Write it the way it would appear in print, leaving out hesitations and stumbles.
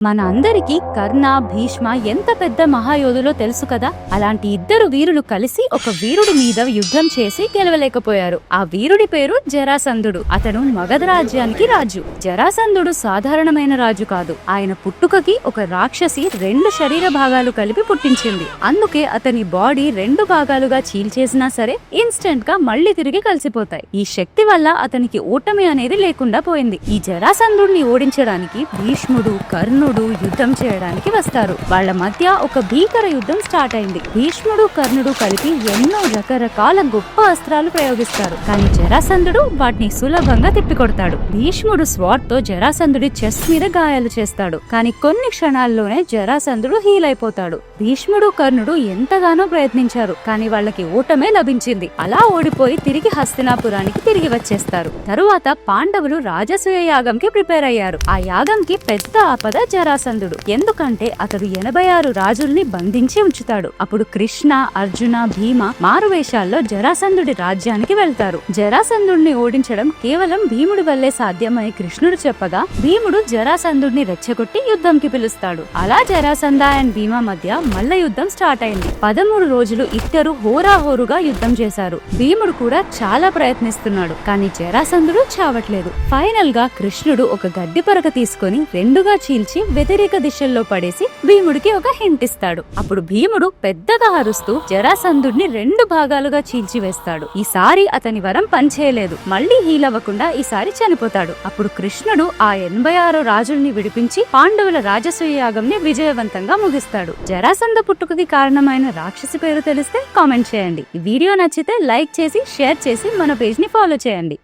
మన అందరికీ కర్ణ, భీష్మ ఎంత పెద్ద మహాయోధులో తెలుసు కదా. అలాంటి ఇద్దరు వీరులు కలిసి ఒక వీరుడి మీద యుద్ధం చేసి గెలవలేకపోయారు. ఆ వీరుడి పేరు జరాసంధుడు. అతను మగధ రాజ్యానికి రాజు. జరాసంధుడు సాధారణమైన రాజు కాదు. ఆయన పుట్టుకకి ఒక రాక్షసి 2 శరీర భాగాలు కలిపి పుట్టించింది. అందుకే అతని బాడీ 2 భాగాలుగా చీల్చేసినా సరే ఇన్స్టెంట్ గా మళ్లీ తిరిగి కలిసిపోతాయి. ఈ శక్తి వల్ల అతనికి ఓటమి అనేది లేకుండా పోయింది. ఈ జరాసంధుడిని ఓడించడానికి భీష్ముడు, కర్ణుడు యుద్ధం చేయడానికి వస్తారు. వాళ్ళ మధ్య ఒక భీకర యుద్ధం స్టార్ట్ అయింది. భీష్ముడు, కర్ణుడు కలిపి ఎన్నో రకరకాల గొప్ప అస్త్రాలు ప్రయోగిస్తారు. కానీ జరాసంధుడు వాటిని సులభంగా తిప్పికొడతాడు. భీష్ముడు స్వార్డ్ తో జరాసంధుడి చెస్ట్ మీద గాయాలు చేస్తాడు. కానీ కొన్ని క్షణాల్లోనే జరాసంధుడు హీల్ అయిపోతాడు. భీష్ముడు, కర్ణుడు ఎంతగానో ప్రయత్నించారు. కానీ వాళ్ళకి ఓటమే లభించింది. అలా ఓడిపోయి తిరిగి హస్తినాపురానికి తిరిగి వచ్చేస్తారు. తరువాత పాండవులు రాజసూయ యాగంకి ప్రిపేర్ అయ్యారు. ఆ యాగంకి పెద్ద ఆపద జరాసంధుడు. ఎందుకంటే అతడు 86 రాజుల్ని బంధించి ఉంచుతాడు. అప్పుడు కృష్ణ, అర్జున, భీమ మారువేషాల్లో జరాసంధుడి రాజ్యానికి వెళ్తారు. జరాసంధుడిని ఓడించడం కేవలం భీముడి వల్లే సాధ్యమని కృష్ణుడు చెప్పగా భీముడు జరాసంధుడిని రెచ్చగొట్టి యుద్ధంకి పిలుస్తాడు. అలా జరాసంధ అండ్ భీమ మధ్య మల్ల యుద్ధం స్టార్ట్ అయింది. 13 రోజులు ఇద్దరు హోరాహోరుగా యుద్ధం చేశారు. భీముడు కూడా చాలా ప్రయత్నిస్తున్నాడు. కానీ జరాసంధుడు చావట్లేదు. ఫైనల్ గా కృష్ణుడు ఒక గడ్డి పరక తీసుకొని 2గా చీల్చి వ్యతిరేక దిశల్లో పడేసి భీముడికి ఒక హింట్ ఇస్తాడు. అప్పుడు భీముడు పెద్దగా అరుస్తూ జరాసంధుడిని 2 భాగాలుగా చీల్చివేస్తాడు. ఈసారి అతని వరం పనిచేయలేదు. మళ్లీ హీల్ అవ్వకుండా ఈసారి చనిపోతాడు. అప్పుడు కృష్ణుడు ఆ 86 రాజుల్ని విడిపించి పాండవుల రాజసూయ యాగంని విజయవంతంగా ముగిస్తాడు. జరాసంధ పుట్టుకకి కారణమైన రాక్షసి పేరు తెలిస్తే కామెంట్ చేయండి. ఈ వీడియో నచ్చితే లైక్ చేసి షేర్ చేసి మన పేజ్ ని ఫాలో చేయండి.